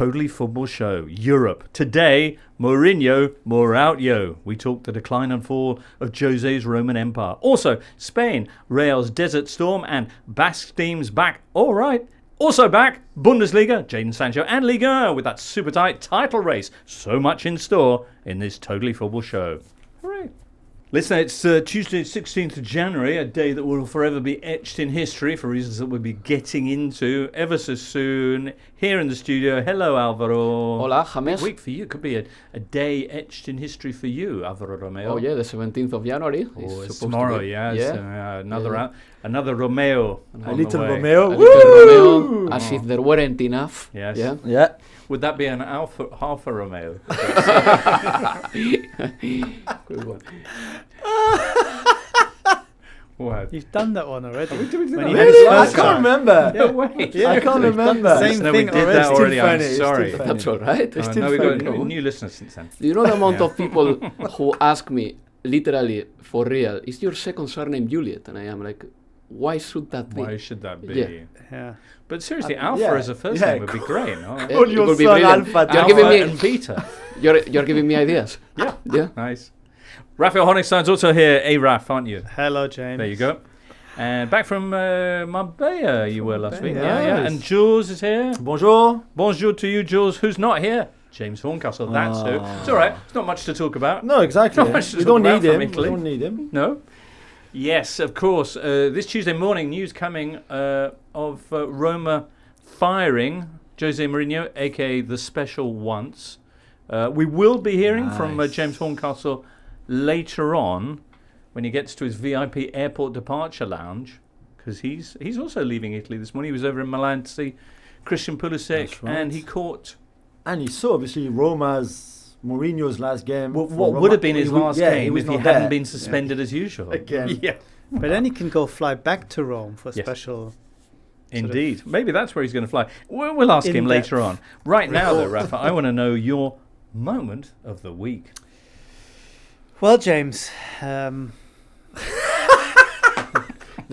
Totally Football Show, Europe. Today, Mourinho, more out yo. We talk the decline and fall of Jose's Roman Empire. Also, Spain, Real's Desert Storm, and Basque teams back. All right. Also back, Bundesliga, Jadon Sancho, and Liga with that super tight title race. So much in store in this Totally Football Show. Hooray. Listen, it's Tuesday, 16th of January, a day that will forever be etched in history for reasons that we'll be getting into ever so soon. Here in the studio, hello, Alvaro. Hola, James. Big week for you. Could be a day etched in history for you, Alvaro Romeo. Oh, yeah, the 17th of January. Oh, it's tomorrow, yeah. Another Romeo. A little Romeo. A little Romeo, as if there weren't enough. Yes. Yeah. Would that be an half a Romeo? Good one. What? You've done that one already. Really? I can't remember. No way. Yeah, I can't remember. Same No, thing we did that already. already. I'm It's sorry. still funny. That's all right. No, we got new listeners since then. Do you know the amount of people who ask me, literally, for real, is your second surname Juliet? And I am like, why should that be? Why should that be? Yeah. Yeah. But seriously, Alpha yeah. as a first Yeah, name would be great. No? Yeah, Call it your would be son brilliant. Alpha. You're giving me- and Beta. You're giving me ideas. Yeah. Yeah. Nice. Raphael Honigstein's also here. Hey, Raph, aren't you? Hello, James. There you go. And back from Marbella, you were last week. Marbella. Yeah. And Jules is here. Bonjour. Bonjour to you, Jules. Who's not here? James Horncastle. That's who. It's all right. It's not much to talk about. No, exactly. Not much to We talk don't about need him. from We Italy. don't need him. No? Yes, of course. This Tuesday morning, news coming of Roma firing Jose Mourinho, a.k.a. the Special Once. We will be hearing from James Horncastle later on when he gets to his VIP airport departure lounge, because he's also leaving Italy this morning. He was over in Milan to see Christian Pulisic, That's right. and he caught And he saw, obviously, Mourinho's last game. what for would have been Roma. his He last yeah, game was if he not hadn't there. been suspended as usual. Again. Yeah. But then he can go fly back to Rome for a Yes. special. Indeed. Maybe that's where he's going to fly. We'll ask him later on. Right now, though, Rapha, I want to know your moment of the week. Well, James, There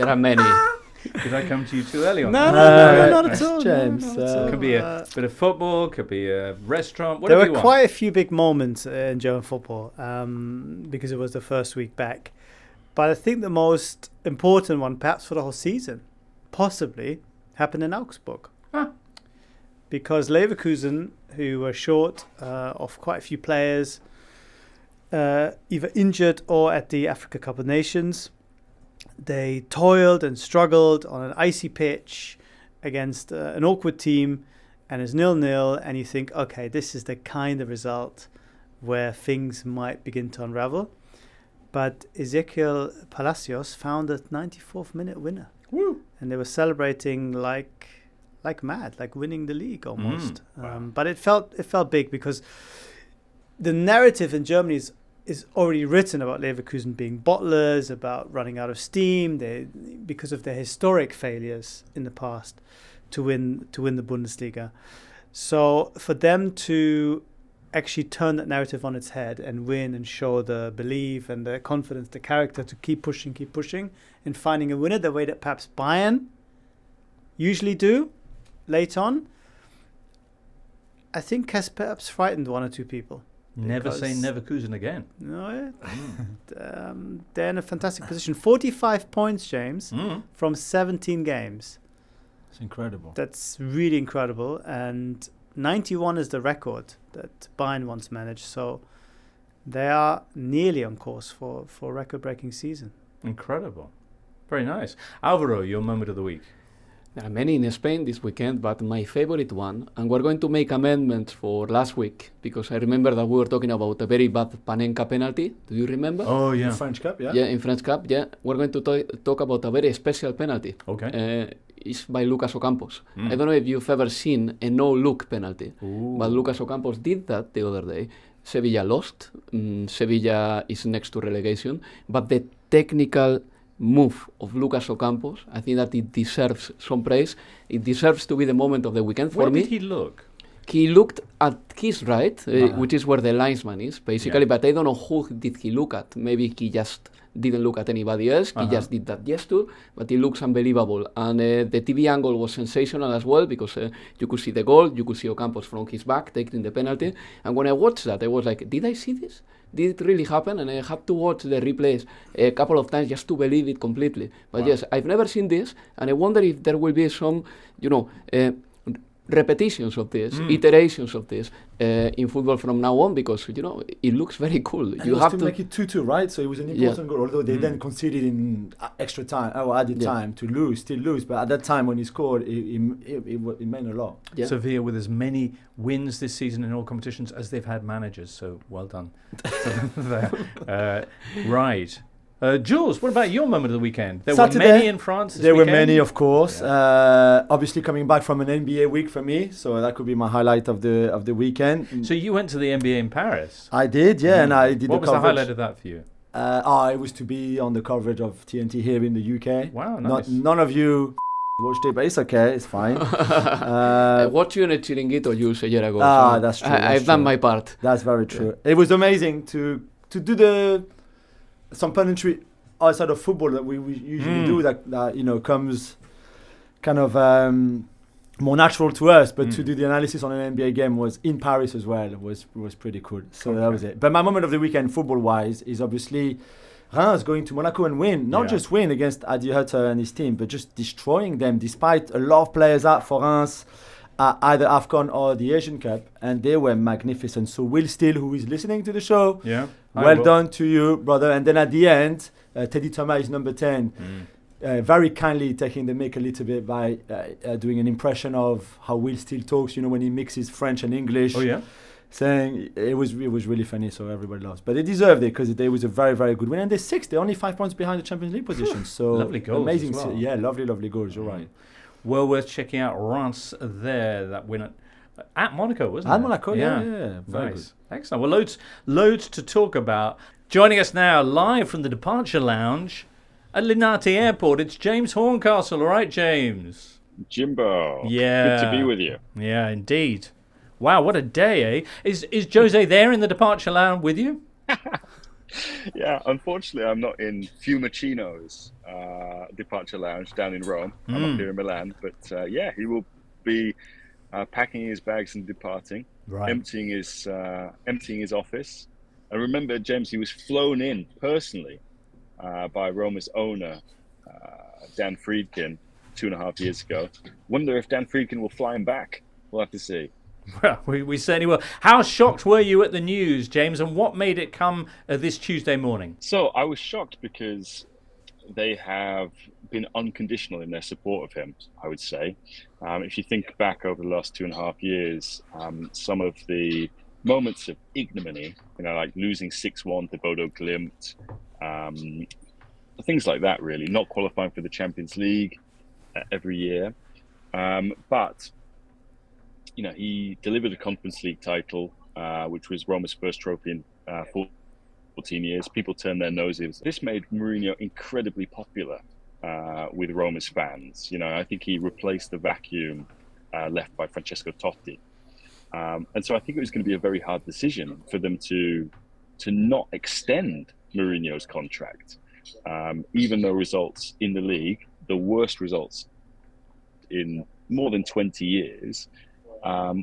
are many. Did I come to you too early on No, that? not at all. James, No, not at all. Could be a bit of football, could be a restaurant, There whatever you were want. quite a few big moments in German football because it was the first week back. But I think the most important one, perhaps for the whole season, possibly, happened in Augsburg. Ah. Because Leverkusen, who were short of quite a few players, either injured or at the Africa Cup of Nations, they toiled and struggled on an icy pitch against an awkward team, and it's 0-0, and you think, okay, this is the kind of result where things might begin to unravel. But Ezequiel Palacios found a 94th minute winner. Woo. And they were celebrating like mad, like winning the league almost. Wow. But it felt big because the narrative in Germany is already written about Leverkusen being bottlers, about running out of steam, because of their historic failures in the past to win the Bundesliga. So for them to actually turn that narrative on its head and win and show the belief and the confidence, the character to keep pushing and finding a winner the way that perhaps Bayern usually do late on, I think has perhaps frightened one or two people. Never say because- Leverkusen again. No, they're in a fantastic position. 45 points, James, from 17 games. It's incredible. That's really incredible. And 91 is the record that Bayern once managed. So they are nearly on course for a record-breaking season. Incredible. Very nice. Alvaro, your moment of the week. There are many in Spain this weekend, but my favorite one, and we're going to make amendments for last week, because I remember that we were talking about a very bad Panenka penalty. Do you remember? Oh, The yeah. French Cup, yeah? Yeah, in French Cup, yeah. We're going to talk about a very special penalty. Okay. It's by Lucas Ocampos. I don't know if you've ever seen a no-look penalty, but Lucas Ocampos did that the other day. Sevilla lost. Sevilla is next to relegation, but the technical move of Lucas Ocampos, I think that it deserves some praise. It deserves to be the moment of the weekend for Where me. did he look? He looked at his right, which is where the linesman is, basically, Yeah. but I don't know who did he look at. Maybe he just didn't look at anybody else. He just did that gesture, but it looks unbelievable. And the TV angle was sensational as well, because you could see the goal, you could see Ocampos from his back taking the penalty. And when I watched that, I was like, did I see this? Did it really happen? And I had to watch the replays a couple of times just to believe it completely. But yes, I've never seen this, and I wonder if there will be some, repetitions of this, iterations of this in football from now on, because it looks very cool. And you have to make it 2-2, right? So it was an important goal, although they then conceded in extra time or added time to still lose. But at that time when he scored, it meant a lot. Yeah. Sevilla with as many wins this season in all competitions as they've had managers. So well done. Right. Jules, what about your moment of the weekend? There Saturday, were many in France this weekend. There were many, of course. Yeah. Obviously, coming back from an NBA week for me, so that could be my highlight of the weekend. So you went to the NBA in Paris? I did, yeah, and I did. What was the highlight of that for you? It was to be on the coverage of TNT here in the UK. Wow, nice. None of you watched it, but it's okay, it's fine. I watched you in a Chiringuito, Jules, a year ago. So that's true. I've done my part. That's very true. Yeah. It was amazing to do some punditry outside of football that we usually do that comes kind of more natural to us, but to do the analysis on an NBA game was in Paris as well was pretty cool. So that was it. But my moment of the weekend football wise is obviously Reims going to Monaco and win, not just win against Adi Hutter and his team, but just destroying them despite a lot of players out for Reims either AFCON or the Asian Cup, and they were magnificent. So Will Steele, who is listening to the show, well done to you, brother. And then at the end, Teddy Thomas is number 10, very kindly taking the mick a little bit by doing an impression of how Will Steele talks, when he mixes French and English. Oh, yeah? Saying it was really funny, so everybody lost. But they deserved it because it was a very, very good win. And they're sixth. They're only 5 points behind the Champions League position. So lovely goals. Amazing. As well. Yeah, lovely goals. You're right. Well worth checking out Reims there, that win at Monaco, wasn't it? At Monaco, yeah. Very nice. Good. Excellent. Well, loads to talk about. Joining us now, live from the departure lounge at Linate Airport, it's James Horncastle. All right, James? Jimbo. Yeah. Good to be with you. Yeah, indeed. Wow, what a day, eh? Is Jose there in the departure lounge with you? Yeah, unfortunately, I'm not in Fiumicino's departure lounge down in Rome. I'm up here in Milan. But he will be packing his bags and departing, emptying his office. I remember, James, he was flown in personally by Roma's owner, Dan Friedkin, 2.5 years ago. Wonder if Dan Friedkin will fly him back. We'll have to see. Well, we certainly will. How shocked were you at the news, James, and what made it come this Tuesday morning? So I was shocked because they have been unconditional in their support of him, I would say. If you think back over the last 2.5 years, some of the moments of ignominy, like losing 6-1 to Bodo Glimt, things like that, really, not qualifying for the Champions League every year. But he delivered a Conference League title, which was Roma's first trophy in 14 years. People turned their noses. This made Mourinho incredibly popular with Roma's fans. I think he replaced the vacuum left by Francesco Totti. And so I think it was going to be a very hard decision for them to not extend Mourinho's contract, even though results in the league, the worst results in more than 20 years,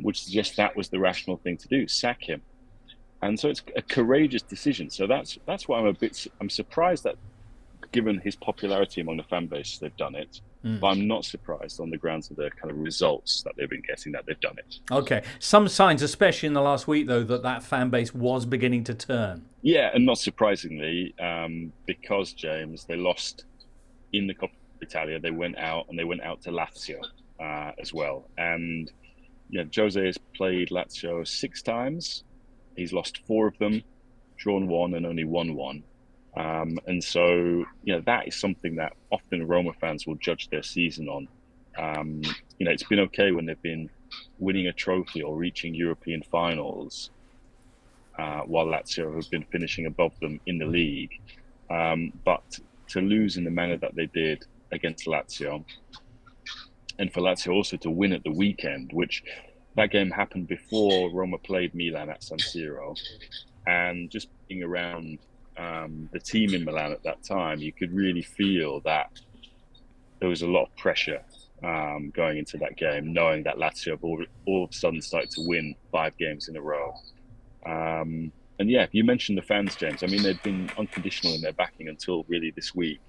which suggests that was the rational thing to do, sack him. And so it's a courageous decision. So that's why I'm surprised that, given his popularity among the fan base, they've done it. But I'm not surprised on the grounds of the kind of results that they've been getting that they've done it. Okay. Some signs, especially in the last week, though, that fan base was beginning to turn. Yeah, and not surprisingly, because, James, they lost in the Coppa Italia. They went out to Lazio as well. And Jose has played Lazio 6 times. He's lost 4 of them, drawn 1 and only won 1. And so, that is something that often Roma fans will judge their season on. It's been okay when they've been winning a trophy or reaching European finals, while Lazio have been finishing above them in the league. But to lose in the manner that they did against Lazio, and for Lazio also to win at the weekend, which that game happened before Roma played Milan at San Siro, and just being around the team in Milan at that time, you could really feel that there was a lot of pressure going into that game, knowing that Lazio have all of a sudden started to win 5 games in a row. And yeah, you mentioned the fans, James. I mean, they'd been unconditional in their backing until really this week.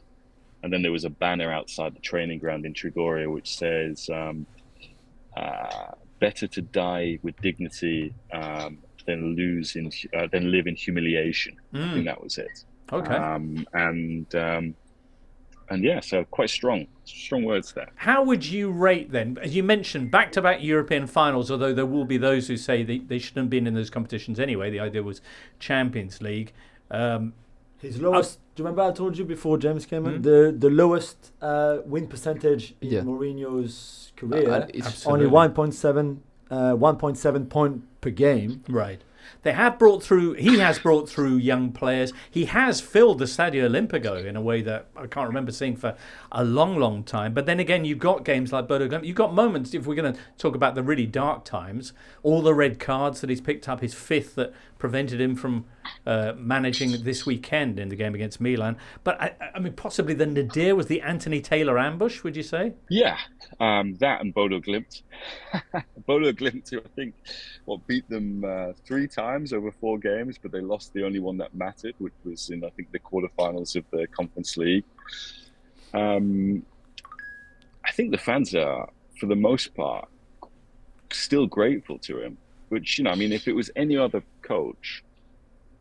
And then there was a banner outside the training ground in Trigoria which says, better to die with dignity than live in humiliation. I think that was it. Okay. And yeah, so quite strong words there. How would you rate then? As you mentioned, back-to-back European finals, although there will be those who say they shouldn't have been in those competitions anyway. The idea was Champions League. His lowest. Do you remember I told you before James came in? The lowest win percentage in Mourinho's career. It's only 1.7 point per game. Right. He has brought through young players. He has filled the Stadio Olimpico in a way that I can't remember seeing for a long, long time. But then again, you've got games like Bodo Glimt. You've got moments, if we're going to talk about the really dark times, all the red cards that he's picked up, his 5th that prevented him from managing this weekend in the game against Milan. But, I mean, possibly the nadir was the Anthony Taylor ambush, would you say? Yeah, that and Bodo Glimt. Bodo Glimt, who I think beat them 3 times over 4 games, but they lost the only one that mattered, which was in, I think, the quarterfinals of the Conference League. I think the fans are, for the most part, still grateful to him, which, I mean, if it was any other coach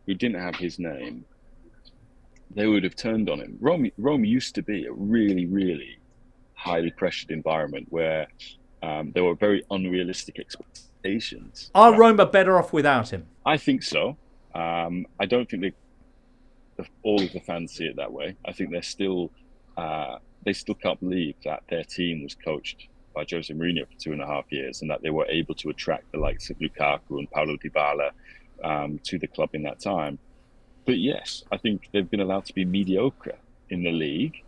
who didn't have his name, they would have turned on him. Rome used to be a really, really highly pressured environment where there were very unrealistic expectations. Are Roma better off without him? I think so. I don't think all of the fans see it that way. I think they still can't believe that their team was coached by Jose Mourinho for 2.5 years and that they were able to attract the likes of Lukaku and Paulo Dybala to the club in that time. But yes, I think they've been allowed to be mediocre in the league.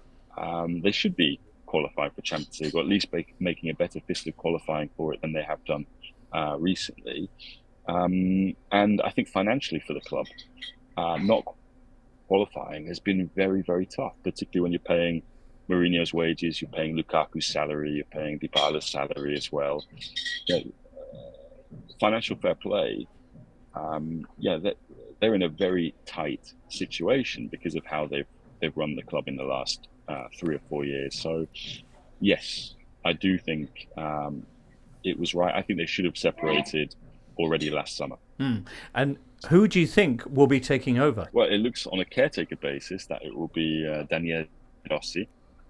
They should be qualifying for Champions League, or at least making a better fist of qualifying for it than they have done recently. And I think financially for the club, not qualifying has been very, very tough, particularly when you're paying Mourinho's wages, you're paying Lukaku's salary, you're paying Dybala's salary as well. Financial fair play, they're in a very tight situation because of how they've run the club in the last 3 or 4 years. So, yes, I do think it was right. I think they should have separated already last summer. And who do you think will be taking over? Well, it looks on a caretaker basis that it will be Daniele De Rossi.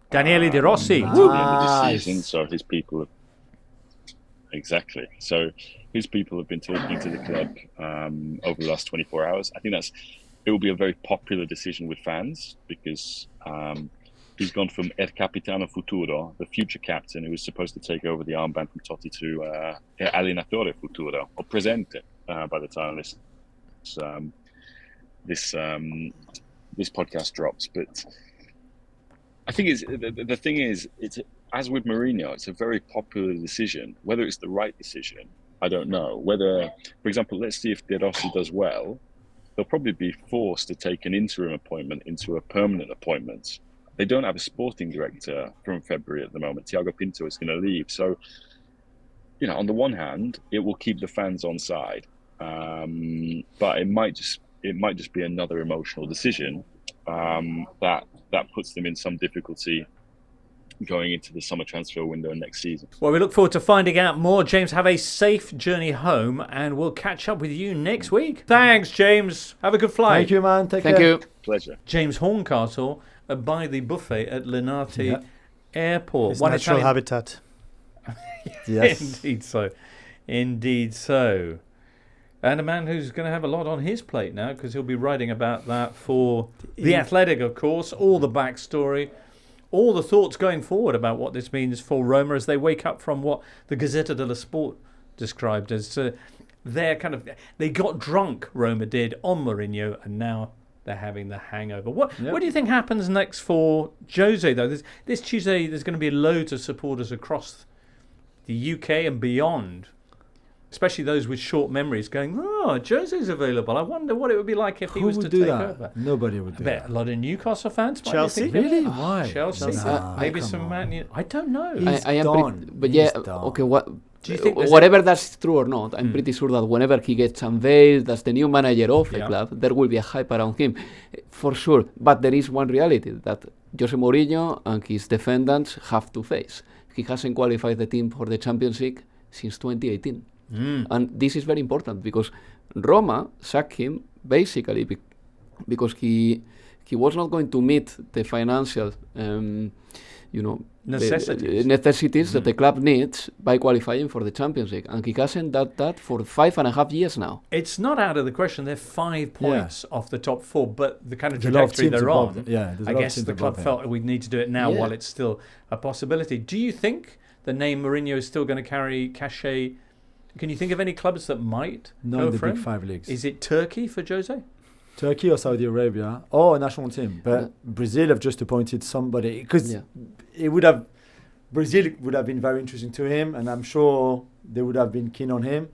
Daniele De Rossi. At the end of the season, so his people have... Exactly. So his people have been talking to the club over the last 24 hours. I think it will be a very popular decision with fans because he's gone from El Capitano Futuro, the future captain who was supposed to take over the armband from Totti, to Allenatore Futuro, or Presente, by the time this podcast drops. But I think the thing is, it's as with Mourinho, it's a very popular decision. Whether it's the right decision, I don't know. Whether, for example, let's see if De Rossi does well, they'll probably be forced to take an interim appointment into a permanent appointment. They don't have a sporting director from February at the moment. Tiago Pinto is going to leave. So, on the one hand, it will keep the fans on side. But it might just be another emotional decision that puts them in some difficulty going into the summer transfer window next season. Well, we look forward to finding out more. James, have a safe journey home, and we'll catch up with you next week. Thanks, James. Have a good flight. Thank you, man. Take care. Thank you. Pleasure. James Horncastle by the buffet at Linate Airport. His natural habitat. Yes. Indeed so. And a man who's going to have a lot on his plate now, because he'll be writing about that for The Athletic, of course, all the backstory, all the thoughts going forward about what this means for Roma as they wake up from what the Gazzetta dello Sport described as they got drunk, Roma did, on Mourinho, and now they're having the hangover. What do you think happens next for Jose, though? This Tuesday, there's going to be loads of supporters across the UK and beyond especially those with short memories, going, "Oh, Jose's available. I wonder what it would be like if he was to take over." Nobody would do I bet that. a lot of Newcastle fans might be Chelsea? thinking, Really? Why? Chelsea, Nah, maybe come some on. Man United. I don't know. He's I am done. but He's yeah, done. okay. What? Do you think there's Whatever that's true or not, I'm pretty sure that whenever he gets unveiled as the new manager of a Yeah. club, there will be a hype around him, for sure. But there is one reality that Jose Mourinho and his defendants have to face. He hasn't qualified the team for the Champions League since 2018. And this is very important because Roma sacked him basically because he was not going to meet the financial necessities that the club needs by qualifying for the Champions League, and he hasn't done that for 5.5 years now. It's not out of the question. They're 5 points off the top 4, but the kind of There's a lot of trajectory teams they're above on, them. Yeah, there's a I lot of guess teams the club above felt we need to do it now Yeah. while it's still a possibility. Do you think the name Mourinho is still going to carry cachet? Can you think of any clubs that might Not go in the for big him? 5 leagues. Is it Turkey for Jose? Turkey or Saudi Arabia or a national team, but Brazil have just appointed somebody because Brazil would have been very interesting to him, and I'm sure they would have been keen on him.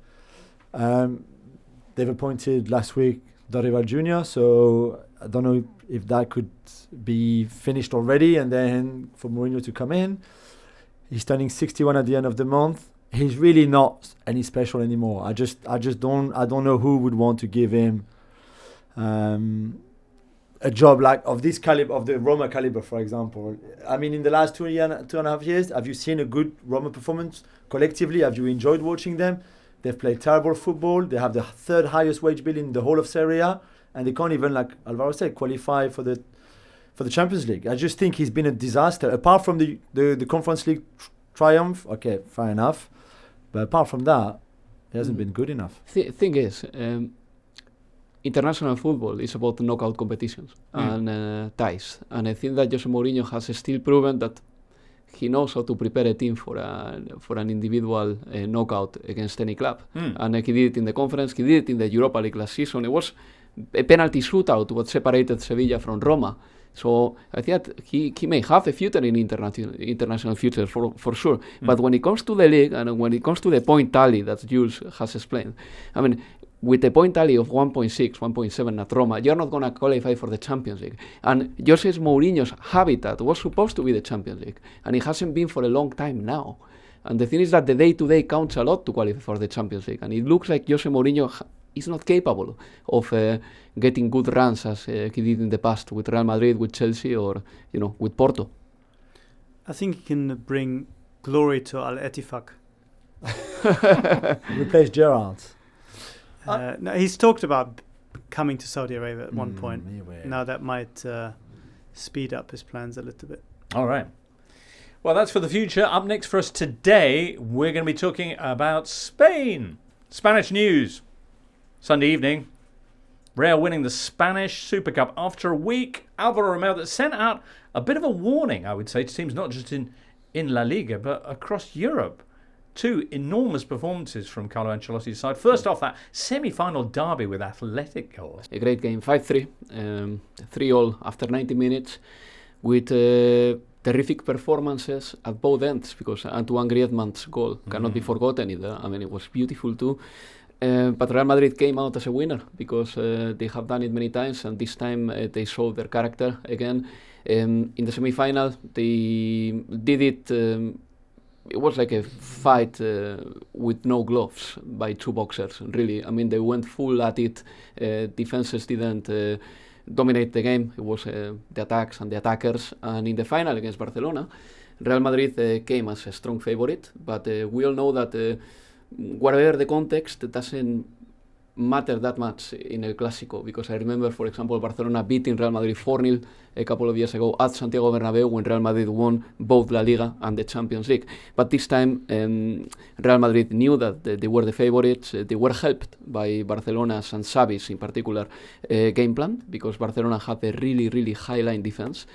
They've appointed last week Dorival Jr., so I don't know if that could be finished already, and then for Mourinho to come in. He's turning 61 at the end of the month. He's really not any special anymore. I don't know who would want to give him a job like of this caliber, of the Roma caliber, for example. I mean, in the last 2.5 years, have you seen a good Roma performance collectively? Have you enjoyed watching them? They've played terrible football. They have the 3rd highest wage bill in the whole of Serie A, and they can't even, like Alvaro said, qualify for the Champions League. I just think he's been a disaster. Apart from the Conference League triumph, okay, fair enough. But apart from that, he hasn't been good enough. Thing is, international football is about knockout competitions and ties. And I think that Jose Mourinho has still proven that he knows how to prepare a team for an individual knockout against any club. And he did it in the conference, he did it in the Europa League last season. It was a penalty shootout what separated Sevilla from Roma. So I think that he may have a future in international future for sure. But when it comes to the league and when it comes to the point tally that Jules has explained, I mean, with a point tally of 1.6, 1.7 at Roma, you're not going to qualify for the Champions League. And Jose Mourinho's habitat was supposed to be the Champions League, and it hasn't been for a long time now. And the thing is that the day-to-day counts a lot to qualify for the Champions League, and it looks like Jose Mourinho is not capable of getting good runs as he did in the past with Real Madrid, with Chelsea, or with Porto. I think he can bring glory to Al Ettifaq. Replace Gerrard. No, he's talked about coming to Saudi Arabia at one point. Now that might speed up his plans a little bit. All right. Well, that's for the future. Up next for us today, we're going to be talking about Spain. Spanish news. Sunday evening, Real winning the Spanish Super Cup after a week. Alvaro Romeo that sent out a bit of a warning, I would say, to teams not just in La Liga, but across Europe. 2 enormous performances from Carlo Ancelotti's side. First off, that semi-final derby with Atletico. A great game, 5-3, 3-3 after 90 minutes, with terrific performances at both ends, because Antoine Griezmann's goal cannot be forgotten either. I mean, it was beautiful too. But Real Madrid came out as a winner because they have done it many times, and this time they showed their character again. In the semi-final, they did it. It was like a fight with no gloves by 2 boxers, really. I mean, they went full at it. Defenses didn't dominate the game. It was the attacks and the attackers. And in the final against Barcelona, Real Madrid came as a strong favorite. But we all know that whatever the context, it doesn't matter that much in El Clásico, because I remember, for example, Barcelona beating Real Madrid 4-0 a couple of years ago at Santiago Bernabéu when Real Madrid won both La Liga and the Champions League. But this time Real Madrid knew that they were the favorites. They were helped by Barcelona's and Xavi's in particular game plan, because Barcelona had a really, really high line defense.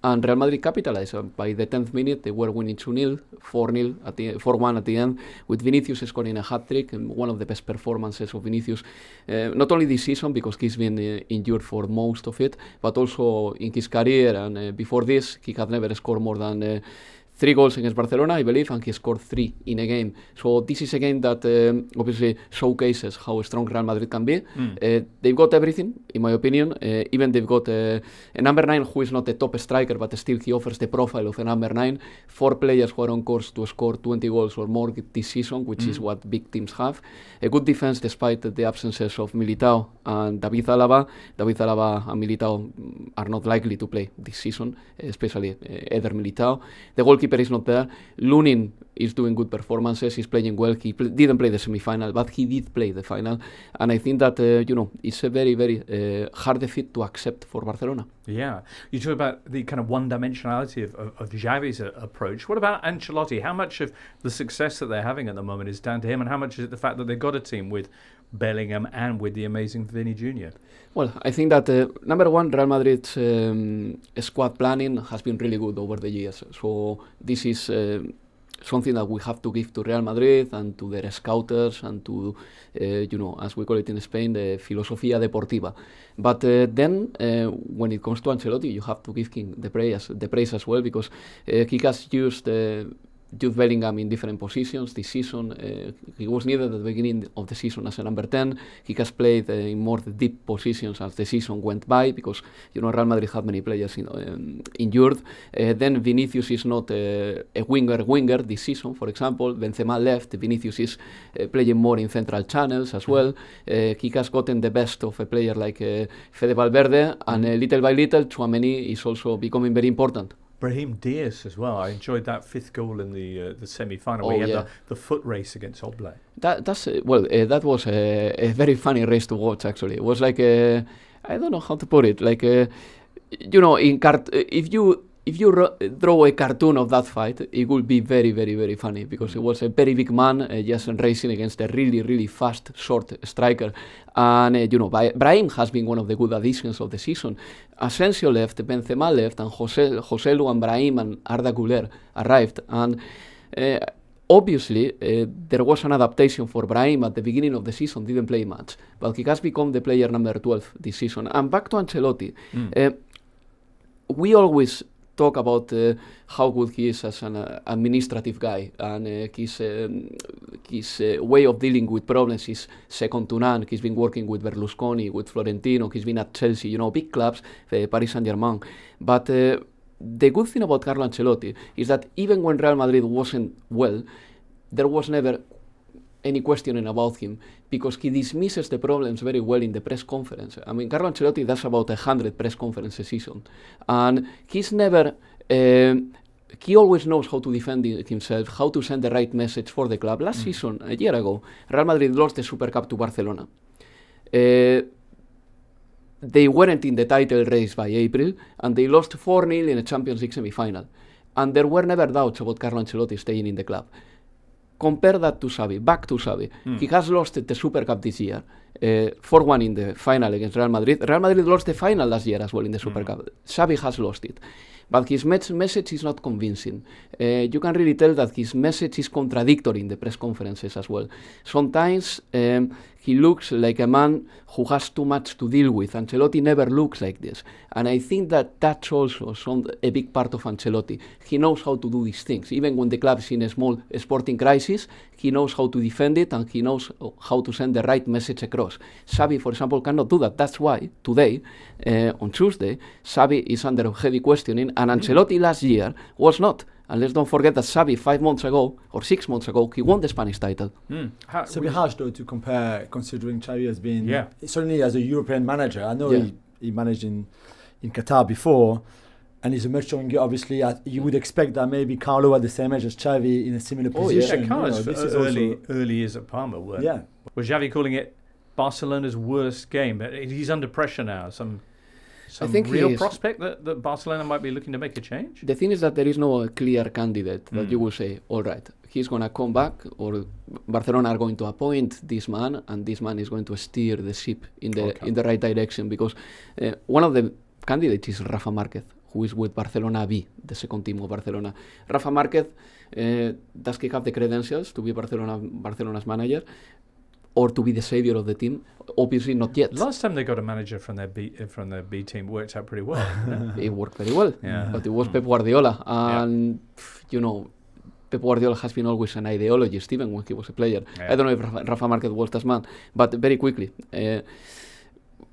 And Real Madrid capitalized. By the 10th minute, they were winning 2-0, 4-1 at the end, with Vinicius scoring a hat-trick, and one of the best performances of Vinicius, not only this season, because he's been injured for most of it, but also in his career. And before this, he had never scored more than 3 goals against Barcelona, I believe, and he scored 3 in a game. So this is a game that obviously showcases how strong Real Madrid can be. They've got everything, in my opinion. Even they've got a number 9 who is not a top striker, but still he offers the profile of a number 9. 4 players who are on course to score 20 goals or more this season, which is what big teams have. A good defense despite the absences of Militao and David Alaba. David Alaba and Militao are not likely to play this season, especially Eder Militao. The goalkeeper is not there. Lunin is doing good performances. He's playing well. He didn't play the semi-final, but he did play the final. And I think that, it's a very, very hard defeat to accept for Barcelona. Yeah. You talk about the kind of one-dimensionality of Xavi's approach. What about Ancelotti? How much of the success that they're having at the moment is down to him, and how much is it the fact that they've got a team with Bellingham and with the amazing Vinny Jr.? Well, I think that, number one, Real Madrid's squad planning has been really good over the years. So this is something that we have to give to Real Madrid and to their scouters and to, as we call it in Spain, the filosofía deportiva. But then, when it comes to Ancelotti, you have to give him the praise as well, because he has used Jude Bellingham in different positions this season. He was needed at the beginning of the season as a number 10. He has played in more deep positions as the season went by, because Real Madrid had many players injured. Then Vinicius is not a winger this season, for example. Benzema left. Vinicius is playing more in central channels as well. He has gotten the best of a player like Fede Valverde, and little by little Tchouaméni is also becoming very important. Brahim Diaz as well. I enjoyed that 5th goal in the semi-final where he had the foot race against Oblak. That was a very funny race to watch, actually. It was like I don't know how to put it. Like if you draw a cartoon of that fight, it would be very, very, very funny, because it was a very big man just racing against a really, really fast, short striker. And, Brahim has been one of the good additions of the season. Asensio left, Benzema left, and Joselu and Brahim and Arda Güler arrived. And obviously, there was an adaptation for Brahim at the beginning of the season, didn't play much. But he has become the player number 12 this season. And back to Ancelotti. We always talk about how good he is as an administrative guy, and his way of dealing with problems is second to none. He's been working with Berlusconi, with Florentino, he's been at Chelsea, big clubs, Paris Saint-Germain. But the good thing about Carlo Ancelotti is that even when Real Madrid wasn't well, there was never any questioning about him, because he dismisses the problems very well in the press conference. I mean, Carlo Ancelotti does about 100 press conferences a season, and he's never he always knows how to defend himself, how to send the right message for the club. Last season, a year ago, Real Madrid lost the Super Cup to Barcelona. They weren't in the title race by April, and they lost 4-0 in a Champions League semi-final. And there were never doubts about Carlo Ancelotti staying in the club. Compare that to Xavi, back to Xavi. He has lost the Super Cup this year, 4-1 in the final against Real Madrid. Real Madrid lost the final last year as well in the Super Cup. Xavi has lost it. But his message is not convincing. You can really tell that his message is contradictory in the press conferences as well. Sometimes he looks like a man who has too much to deal with. Ancelotti never looks like this. And I think that that's also a big part of Ancelotti. He knows how to do these things. Even when the club is in a small sporting crisis, he knows how to defend it, and he knows how to send the right message across. Xavi, for example, cannot do that. That's why today, on Tuesday, Xavi is under heavy questioning, and Ancelotti last year was not. And let's don't forget that Xavi 5 months ago or 6 months ago, he won the Spanish title. It's a bit harsh though to compare, considering Xavi has been certainly as a European manager. I know he managed in Qatar before, and he's a much younger. Obviously, you would expect that maybe Carlo at the same age as Xavi in a similar position. Carlo's early years at Parma were. Was Xavi calling it Barcelona's worst game? He's under pressure now. Some real prospect that Barcelona might be looking to make a change? The thing is that there is no clear candidate that you will say, all right, he's going to come back, or Barcelona are going to appoint this man, and this man is going to steer the ship in the right direction. Because one of the candidates is Rafa Márquez, who is with Barcelona B, the second team of Barcelona. Rafa Márquez, does he have the credentials to be Barcelona's manager? or to be the savior of the team. Obviously, not yet. Last time they got a manager from their B team, worked out pretty well. Didn't it? It worked very well, Yeah. but it was Pep Guardiola, and you know, Pep Guardiola has been always an ideologist, even when he was a player. Yeah. I don't know if Rafa Marquez was that man, but very quickly,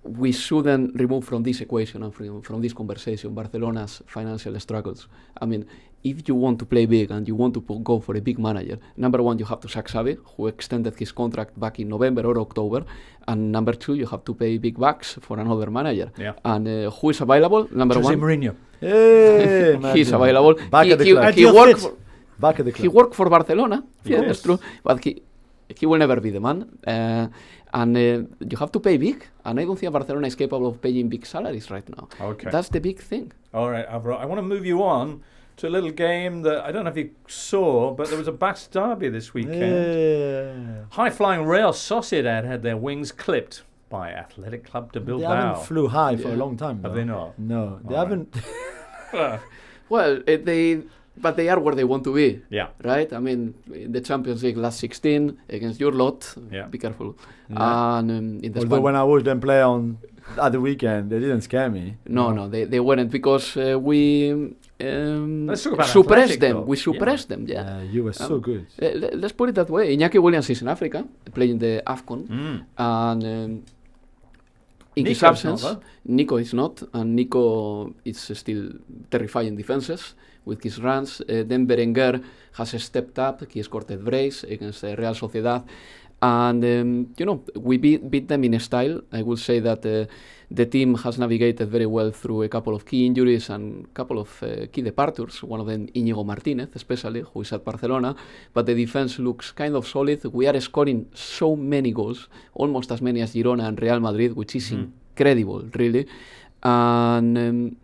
we shouldn't remove from this equation and from this conversation Barcelona's financial struggles. I mean, if you want to play big and you want to go for a big manager, number one, you have to sack Xavi, who extended his contract back in November or October, and number two, you have to pay big bucks for another manager. Yeah. And who is available? Number Jose one, Mourinho. Hey, he's available. Back at the club. He worked for, Back at the club. he worked for Barcelona. Yeah, course. that's true. But he will never be the man. And you have to pay big. And I don't think Barcelona is capable of paying big salaries right now. Okay. That's the big thing. All right, Alvaro. I want to move you on to a little game that I don't know if you saw, but there was a Basque derby this weekend. Yeah. High-flying Real Sociedad had their wings clipped by Athletic Club de They Bilbao. haven't flew high for a Yeah. long time. Have though. they not? No, they All haven't. Well, but they are where they want to be, Yeah. right? I mean, in the Champions League last 16 against your lot. Yeah. Be careful. Yeah. And in the Although when I watched them play at the weekend, they didn't scare me. No, they weren't, because we Let's talk about suppressed Athletic, them. though. We suppressed them, yeah. You were so good. Let's put it that way. Iñaki Williams is in Africa, playing the AFCON, Mm. and in his Nico's not, absence, though. Nico is not, and Nico is still terrifying defenses with his runs. Then Berenguer has stepped up. He scored a brace against Real Sociedad. And, we beat them in style. I will say that the team has navigated very well through a couple of key injuries and a couple of key departures, one of them Íñigo Martínez especially, who is at Barcelona, but the defense looks kind of solid. We are scoring so many goals, almost as many as Girona and Real Madrid, which is incredible, really. And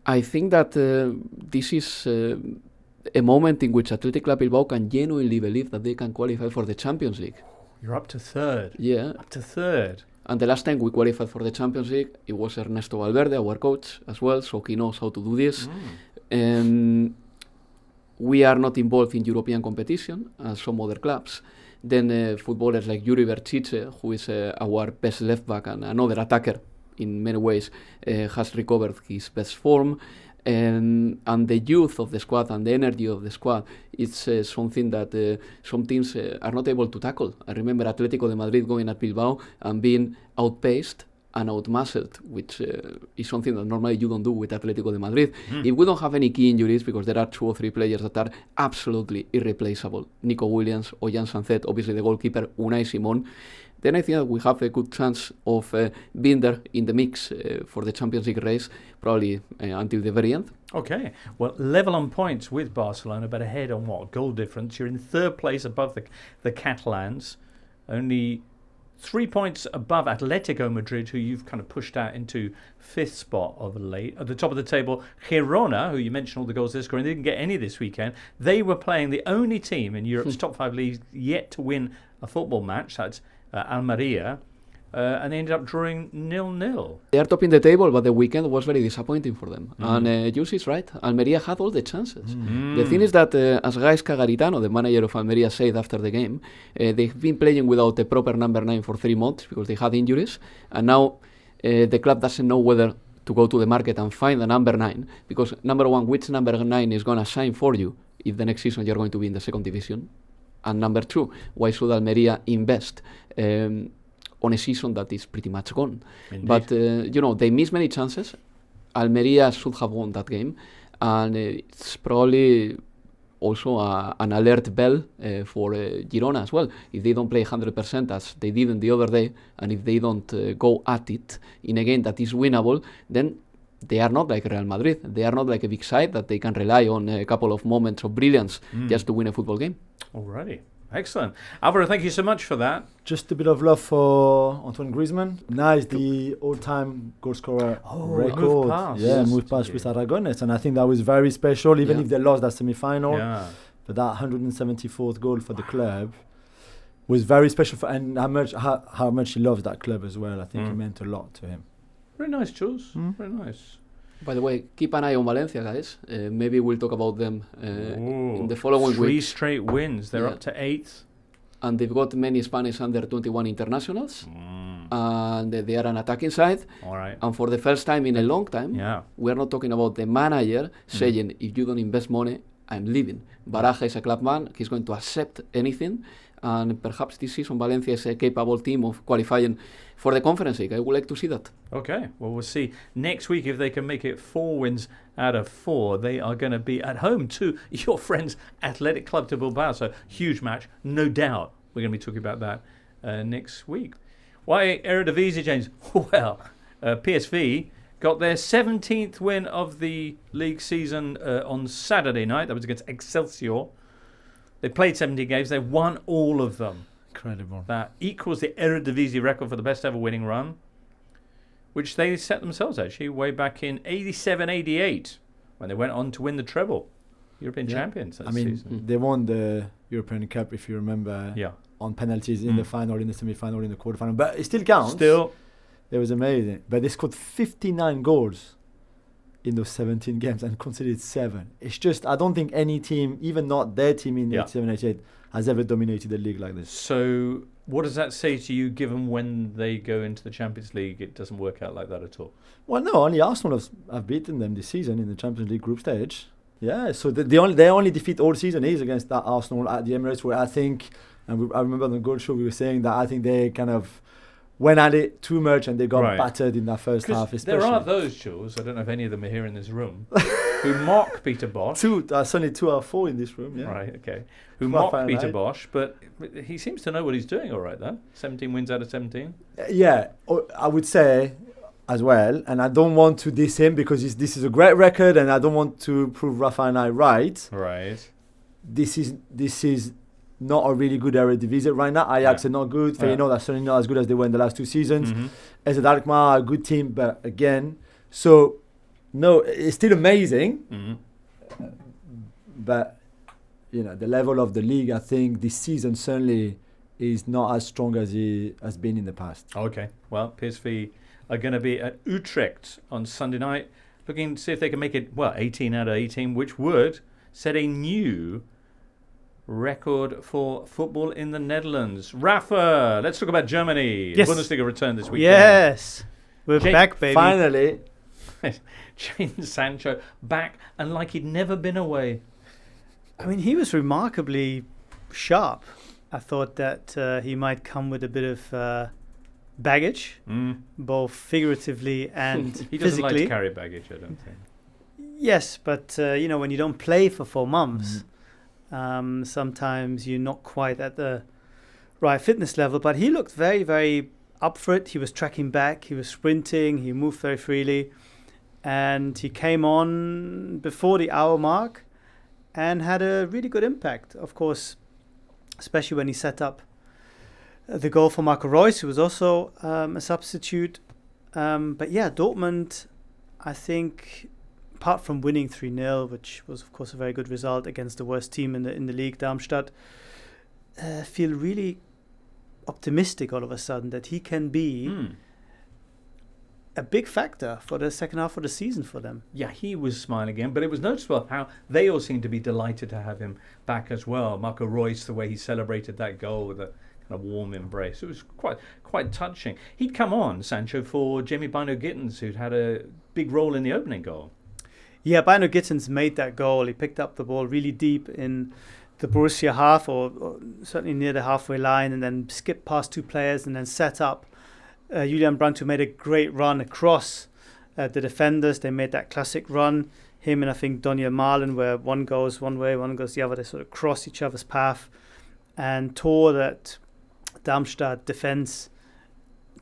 I think that this is a moment in which Athletic Club Bilbao can genuinely believe that they can qualify for the Champions League. You're up to third. Yeah. Up to third. And the last time we qualified for the Champions League, it was Ernesto Valverde, our coach, as well, so he knows how to do this. We are not involved in European competition, as some other clubs. Then footballers like Yuri Berchiche, who is our best left-back and another attacker in many ways, has recovered his best form. And the youth of the squad and the energy of the squad, it's something that some teams are not able to tackle. I remember Atletico de Madrid going at Bilbao and being outpaced and outmuscled, which is something that normally you don't do with Atletico de Madrid. If we don't have any key injuries, because there are 2 or 3 players that are absolutely irreplaceable, Nico Williams, Ollán Sancet, obviously the goalkeeper, Unai Simón, then I think that we have a good chance of being there in the mix for the Champions League race, probably until the very end. Okay. Well, level on points with Barcelona, but ahead on what? Goal difference. You're in third place above the Catalans. Only 3 points above Atletico Madrid, who you've kind of pushed out into 5th spot of late. At the top of the table, Girona, who you mentioned all the goals they're scoring, they didn't get any this weekend. They were playing the only team in Europe's top 5 leagues yet to win a football match. That's Almeria, and they ended up drawing 0-0. They are topping the table, but the weekend was very disappointing for them. And Jules is right. Almeria had all the chances. The thing is that, as Gaisca Garitano, the manager of Almeria, said after the game, they've been playing without a proper number 9 for 3 months because they had injuries, and now the club doesn't know whether to go to the market and find a number 9, because number one, which number 9 is going to sign for you if the next season you're going to be in the second division? And number 2, why should Almeria invest on a season that is pretty much gone? Indeed. But, they missed many chances. Almeria should have won that game. And it's probably also an alert bell for Girona as well. If they don't play 100% as they did the other day, and if they don't go at it in a game that is winnable, then they are not like Real Madrid. They are not like a big side that they can rely on a couple of moments of brilliance just to win a football game. Alrighty. Excellent. Alvaro, thank you so much for that. Just a bit of love for Antoine Griezmann. Now he's the all-time goal scorer record. moved past. Yeah, Yes, moved past did with Aragonés, and I think that was very special, even Yeah. if they lost that semi-final. Yeah. But that 174th goal for the club was very special, and how much he loves that club as well. I think it meant a lot to him. Very nice, Jules. Very nice. By the way, keep an eye on Valencia, guys. Maybe we'll talk about them in the following 3 week. straight wins. They're Yeah. up to 8th. and they've got many Spanish under-21 internationals, and they are an attacking side. All right. And for the first time in a long time, we're not talking about the manager saying, if you don't invest money, I'm leaving. Baraja is a club man, he's going to accept anything, and perhaps this season Valencia is a capable team of qualifying for the Conference League. I would like to see that. Okay, well, we'll see next week if they can make it 4 wins out of 4. They are going to be at home to your friends Athletic Club de Bilbao, so huge match, no doubt. We're going to be talking about that next week. Why Eredivisie, James? Well, PSV got their 17th win of the league season on Saturday night. That was against Excelsior. They played 17 games. They won all of them. Incredible. That equals the Eredivisie record for the best ever winning run, which they set themselves actually way back in 87-88 when they went on to win the treble. European champions that season. They won the European Cup, if you remember, on penalties in the final, in the semi-final, in the quarterfinal. But it still counts. Still. It was amazing. But they scored 59 goals in those 17 games and conceded 7. It's just, I don't think any team, even not their team in 87-88, has ever dominated the league like this. So what does that say to you, given when they go into the Champions League, it doesn't work out like that at all? Well, no, only Arsenal have beaten them this season in the Champions League group stage. Yeah, so their only defeat all season is against that Arsenal at the Emirates, where I think, and I remember on the Goal Show we were saying that I think they kind of went at it too much and they got battered in that first half. Especially. There are those, Jules, I don't know if any of them are here in this room, who mock Peter Bosch. Certainly 2 or 4 in this room, yeah. Right, okay. Who mock Peter Bosch, but he seems to know what he's doing all right, though. 17 wins out of 17. Yeah, I would say as well, and I don't want to diss him because this is a great record and I don't want to prove Rapha and I right. Right. This is not a really good Eredivisie right now. Ajax are not good. Feyenoord are certainly not as good as they were in the last 2 seasons. AZ Alkmaar, a good team, but again, so no, it's still amazing. But you know, the level of the league, I think this season certainly is not as strong as it has been in the past. Okay, well, PSV are going to be at Utrecht on Sunday night, looking to see if they can make it 18 out of 18, which would set a new record for football in the Netherlands. Rapha, let's talk about Germany. Yes. Bundesliga returned this weekend. Yes. We're back, baby. Finally. James Sancho back and like he'd never been away. I mean, he was remarkably sharp. I thought that he might come with a bit of baggage, both figuratively and he doesn't like physically. to carry baggage, I don't think. Yes, but when you don't play for 4 months, sometimes you're not quite at the right fitness level. But he looked very, very up for it. He was tracking back, he was sprinting, he moved very freely, and he came on before the hour mark and had a really good impact. Of course, especially when he set up the goal for Marco Reus, who was also a substitute. But yeah, Dortmund, I think, apart from winning 3-0, which was of course a very good result against the worst team in the league, Darmstadt, feel really optimistic all of a sudden that he can be a big factor for the second half of the season for them. Yeah, he was smiling again, but it was noticeable how they all seemed to be delighted to have him back as well. Marco Reus, the way he celebrated that goal with a kind of warm embrace, it was quite touching. He'd come on, Sancho, for Jamie Bino-Gittens, who'd had a big role in the opening goal. Yeah, Bino-Gittens made that goal. He picked up the ball really deep in the Borussia half, or certainly near the halfway line, and then skipped past 2 players and then set up Julian Brandt, who made a great run across the defenders. They made that classic run, him and I think Daniel Malen, where one goes one way, one goes the other. They sort of cross each other's path and tore that Darmstadt defense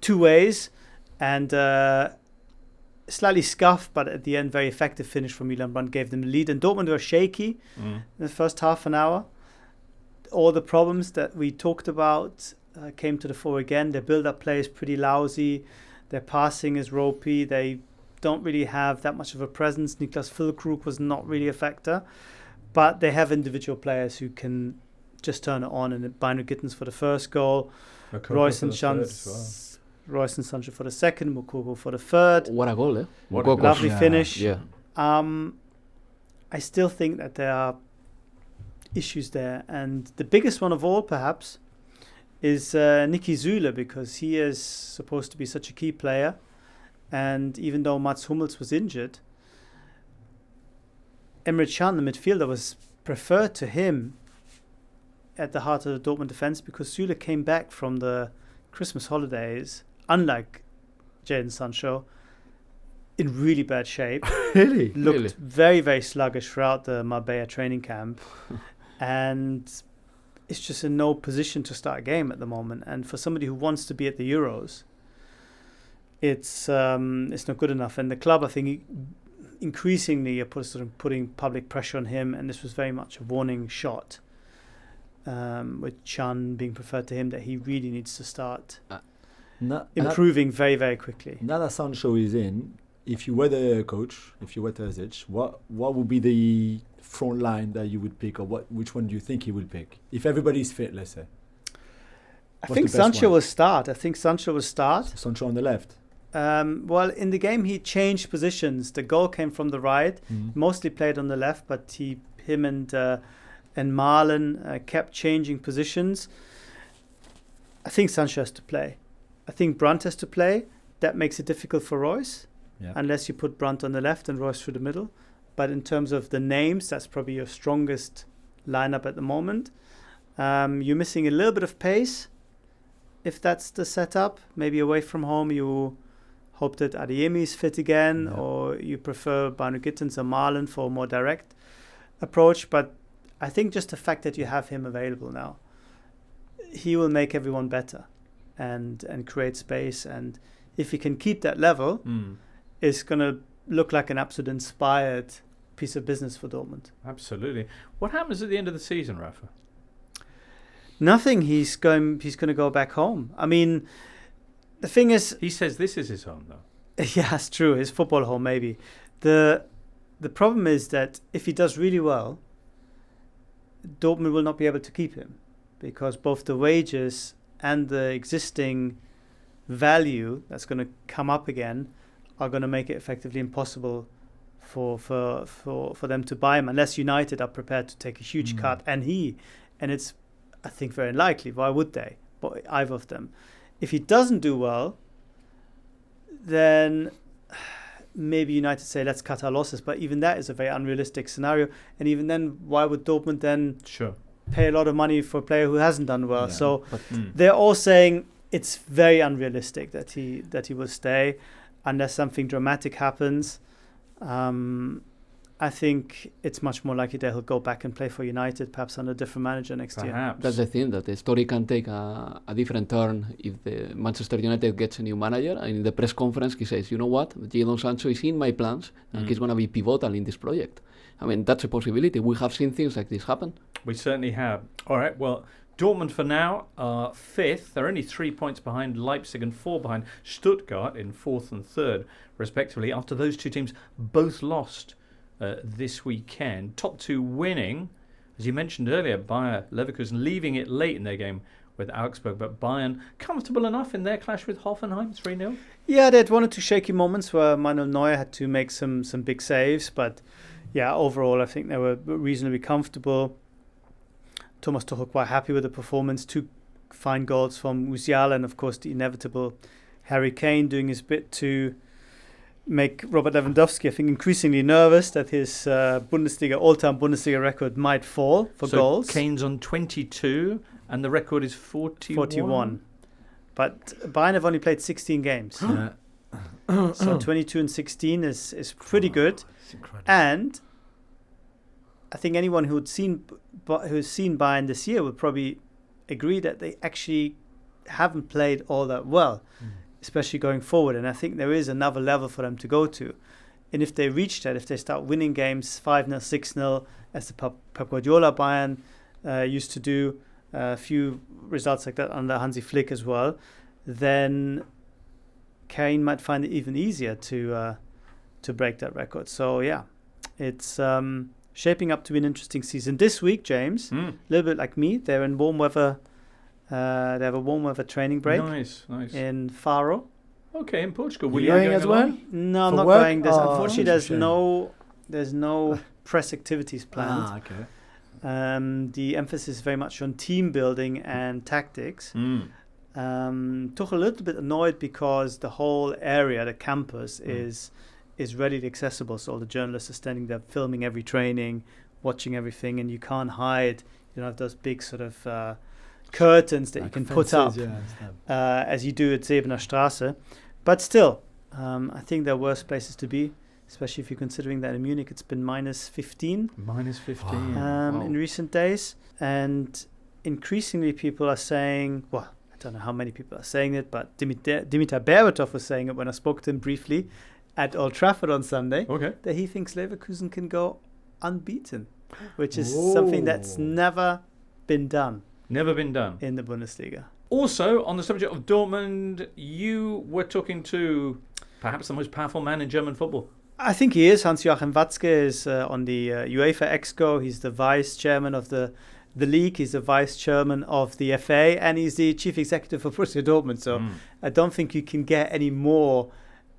2 ways, and slightly scuffed, but at the end, very effective finish from Julian Brandt gave them the lead. And Dortmund were shaky in the first half an hour. All the problems that we talked about came to the fore again. Their build-up play is pretty lousy. Their passing is ropey. They don't really have that much of a presence. Niklas Füllkrug was not really a factor. But they have individual players who can just turn it on. And Bino-Gittens for the first goal. Reus and Sancho for the second. Moukoko for the third. What a goal, eh? What a lovely finish. Yeah. I still think that there are issues there. And the biggest one of all, perhaps, is Niki Süle, because he is supposed to be such a key player. And even though Mats Hummels was injured, Emre Can, the midfielder, was preferred to him at the heart of the Dortmund defense, because Süle came back from the Christmas holidays, unlike Jadon Sancho, in really bad shape. Really? Looked very, very sluggish throughout the Marbella training camp. And it's just in no position to start a game at the moment. And for somebody who wants to be at the Euros, it's not good enough. And the club, I think, increasingly are putting public pressure on him. And this was very much a warning shot, with Can being preferred to him, that he really needs to start improving very, very quickly. Now that Sancho is in, if you were the coach, if you were Terzic, what would be the front line that you would pick, or which one do you think he would pick? If everybody's fit, let's say. I think Sancho will start. Sancho on the left. Well, in the game, he changed positions. The goal came from the right, mostly played on the left, but him and Marlon kept changing positions. I think Sancho has to play. I think Brandt has to play. That makes it difficult for Royce, unless you put Brandt on the left and Royce through the middle. But in terms of the names, that's probably your strongest lineup at the moment. You're missing a little bit of pace, if that's the setup. Maybe away from home, you hope that Adeyemi is fit again, or you prefer Banu Gittens or Marlon for a more direct approach. But I think just the fact that you have him available now, he will make everyone better and create space. And if he can keep that level, it's going to look like an absolute inspired piece of business for Dortmund. Absolutely. What happens at the end of the season, Rapha? Nothing. He's going to go back home. I mean, the thing is, he says this is his home, though. Yeah, it's true. His football home, maybe. The problem is that if he does really well, Dortmund will not be able to keep him, because both the wages and the existing value that's going to come up again are going to make it effectively impossible for them to buy him, unless United are prepared to take a huge cut. And it's, I think, very unlikely. Why would they? Either of them. If he doesn't do well, then maybe United say, let's cut our losses. But even that is a very unrealistic scenario. And even then, why would Dortmund then pay a lot of money for a player who hasn't done well? Yeah. So they're all saying it's very unrealistic that he will stay unless something dramatic happens. I think it's much more likely that he'll go back and play for United, perhaps under a different manager next year. That's the thing, that the story can take a different turn if the Manchester United gets a new manager. And in the press conference, he says, you know what, Jadon Sancho is in my plans and he's going to be pivotal in this project. I mean, that's a possibility. We have seen things like this happen. We certainly have. All right, well, Dortmund for now are fifth. They're only 3 points behind Leipzig and 4 behind Stuttgart in fourth and third, respectively, after those two teams both lost this weekend. Top two winning, as you mentioned earlier, Bayer Leverkusen leaving it late in their game with Augsburg, but Bayern comfortable enough in their clash with Hoffenheim, 3-0. Yeah, they had one or two shaky moments where Manuel Neuer had to make some big saves, but yeah, overall I think they were reasonably comfortable. Thomas Tuchel quite happy with the performance. 2 fine goals from Musiala, and of course the inevitable Harry Kane doing his bit to make Robert Lewandowski, I think, increasingly nervous that his all-time Bundesliga record might fall for goals. Kane's on 22 and the record is 41. But Bayern have only played 16 games. So 22 and 16 is pretty good. And I think anyone who's seen Bayern this year would probably agree that they actually haven't played all that well, especially going forward. And I think there is another level for them to go to. And if they reach that, if they start winning games 5-0, 6-0, as the Pep Guardiola Bayern used to do, a few results like that under Hansi Flick as well, then Kane might find it even easier to break that record. So yeah, it's shaping up to be an interesting season. This week, James, a little bit like me, they're in warm weather. They have a warm weather training break. Nice. In Faro. Okay, in Portugal. Will you going as well? No, I'm not work? going. Unfortunately, there's no press activities planned. Okay. The emphasis is very much on team building and tactics. Toch a little bit annoyed because the whole area, the campus, is readily accessible. So all the journalists are standing there filming every training, watching everything, and you can't hide. You don't have those big sort of curtains that you can put up as you do at Zebener Straße. But still, I think there are worse places to be, especially if you're considering that in Munich it's been minus 15. Minus 15. In recent days. And increasingly people are saying, well, I don't know how many people are saying it, but Dimitar Berbatov was saying it when I spoke to him briefly at Old Trafford on Sunday, that he thinks Leverkusen can go unbeaten, which is something that's never been done. Never been done. In the Bundesliga. Also, on the subject of Dortmund, you were talking to perhaps the most powerful man in German football. I think he is. Hans-Joachim Watzke is on the UEFA Exco. He's the vice chairman of the League. He's the vice chairman of the FA, and he's the chief executive of Borussia Dortmund. So I don't think you can get any more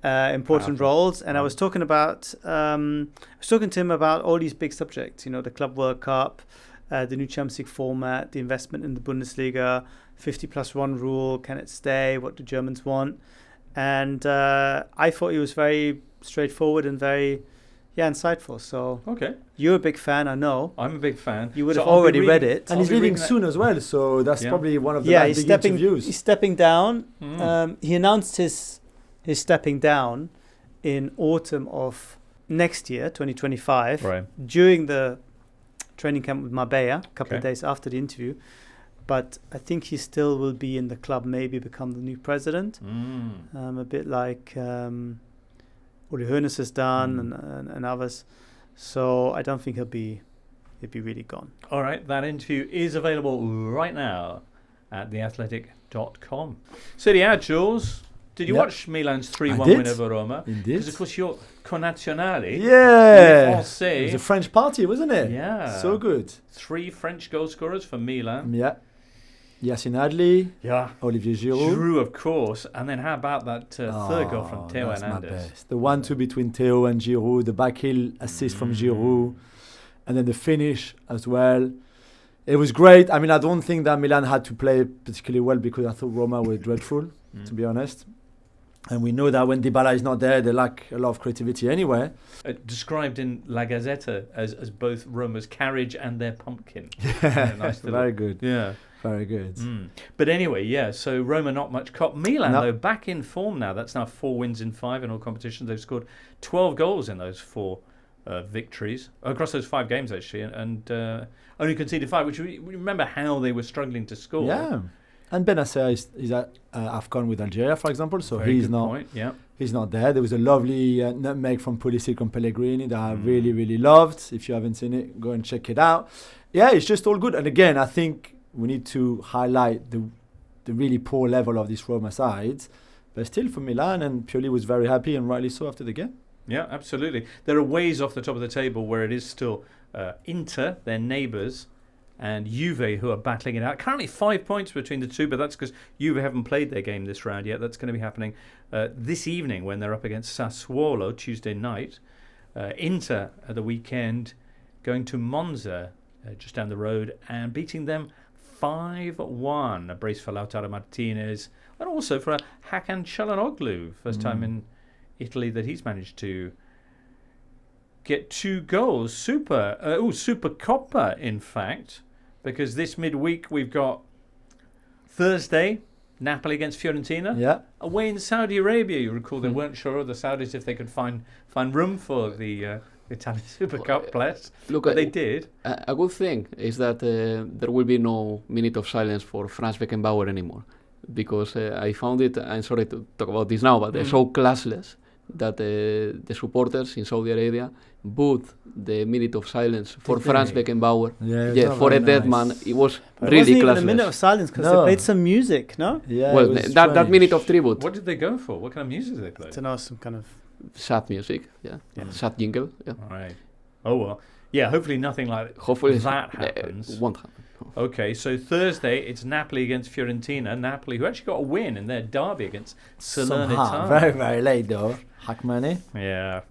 important roles. And I was talking to him about all these big subjects. You know, the Club World Cup, the new Champions League format, the investment in the Bundesliga, 50+1 rule, can it stay? What do Germans want? And I thought he was very straightforward and very insightful. So you're a big fan, I know. I'm a big fan. You would have already read it. And he's leaving soon as well, so that's probably one of the big interviews. He's stepping down. He announced his stepping down in autumn of next year, 2025, during the training camp with Marbella, a couple of days after the interview. But I think he still will be in the club, maybe become the new president, a bit like Uli Hoeneß has done and others. So I don't think he'll be really gone. All right, that interview is available right now at theathletic.com. Serie A, Jules. Did you watch Milan's 3-1 win over Roma? Indeed. Because, of course, you're connazionale. Yeah. It was a French party, wasn't it? Yeah. So good. 3 French goal scorers for Milan. Yeah. Yacine Adli. Yeah. Olivier Giroud. Giroud, of course. And then how about that third goal from Theo Hernandez? The 1-2 between Theo and Giroud. The back heel assist from Giroud. And then the finish as well. It was great. I mean, I don't think that Milan had to play particularly well because I thought Roma were dreadful, to be honest. And we know that when Dybala is not there, they lack a lot of creativity anyway. Described in La Gazzetta as both Roma's carriage and their pumpkin. Nice very good. Yeah. Very good. But anyway, so Roma not much cop. Milan, though, back in form now. That's now 4 wins in 5 in all competitions. They've scored 12 goals in those 4 victories. Across those 5 games, actually. And only conceded 5, which we remember how they were struggling to score. Yeah. And Benacer is at AFCON with Algeria, for example, so he's not there. There was a lovely nutmeg from Pulisic and Pellegrini that I really, really loved. If you haven't seen it, go and check it out. Yeah, it's just all good. And again, I think we need to highlight the really poor level of this Roma side. But still, for Milan, and Pioli was very happy, and rightly so, after the game. Yeah, absolutely. There are ways off the top of the table where it is still Inter, their neighbours, and Juve, who are battling it out. Currently 5 points between the two, but that's because Juve haven't played their game this round yet. That's going to be happening this evening when they're up against Sassuolo, Tuesday night. Inter at the weekend going to Monza, just down the road, and beating them 5-1. A brace for Lautaro Martinez, and also for Hakan Çalhanoğlu. First time in Italy that he's managed to get 2 goals. Super Coppa, in fact, because this midweek we've got Thursday, Napoli against Fiorentina. Yeah. Away in Saudi Arabia, you recall they weren't sure of the Saudis if they could find room for the Italian Super Cup players. But they did. A good thing is that there will be no minute of silence for Franz Beckenbauer anymore, because I found it, I'm sorry to talk about this now, but they're so classless that the supporters in Saudi Arabia booed the minute of silence for Franz Beckenbauer. Yeah, for a dead man. It was really wasn't even classless. a minute of silence because they played some music, no? Yeah. Well, that minute of tribute. What did they go for? What kind of music did they play? I don't know, some kind of Sad music, sad jingle. Yeah. All right. Oh well. Yeah. Hopefully nothing like that happens. Won't happen. Okay, so Thursday it's Napoli against Fiorentina. Napoli, who actually got a win in their derby against Salernitana. Very, very late though. Hackmani. Yeah.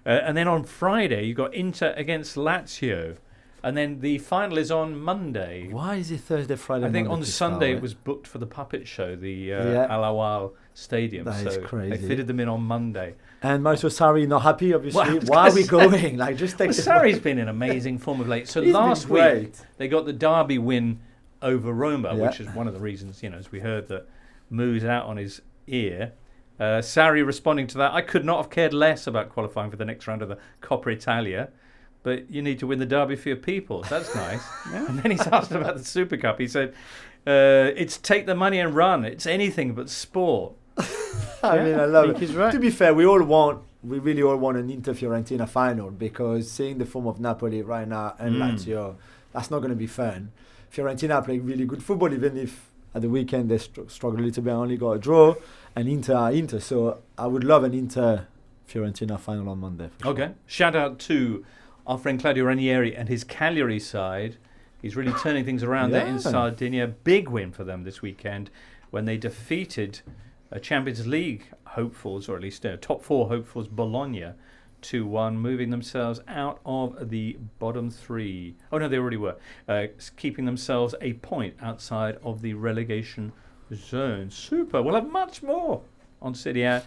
And then on Friday, you got Inter against Lazio. And then the final is on Monday. Why is it Thursday, Friday, I think Monday on to Sunday start it with? was booked for the puppet show, the Yeah. Al Awal Stadium. That is so crazy. they fitted them in on Monday. And Mauricio Sarri not happy, obviously. Well, Why are we going? Like, just take Well, this. Sarri's been in amazing form of late. So He's been last week great. they got the derby win over Roma, Yeah. which is one of the reasons, as we heard, that Moo's out on his ear. Sarri responding to that, I could not have cared less about qualifying for the next round of the Coppa Italia, but you need to win the derby for your people. That's nice. And then he's asked about the Super Cup. He said, it's take the money and run. It's anything but sport. I mean, I love think it. he's right. To be fair, we really all want an Inter-Fiorentina final, because seeing the form of Napoli right now and Lazio, that's not going to be fun. Fiorentina playing really good football, even if at the weekend they struggled a little bit, only got a draw, and Inter are Inter. So I would love an Inter-Fiorentina final on Monday. For sure. Okay. Shout out to our friend Claudio Ranieri and his Cagliari side. He's really turning things around there in Yeah. Sardinia. Big win for them this weekend when they defeated Champions League hopefuls, or at least top 4 hopefuls, Bologna, 2-1, moving themselves out of the bottom 3. Oh, no, they already were. Keeping themselves a point outside of the relegation zone. Super. We'll have much more on Serie A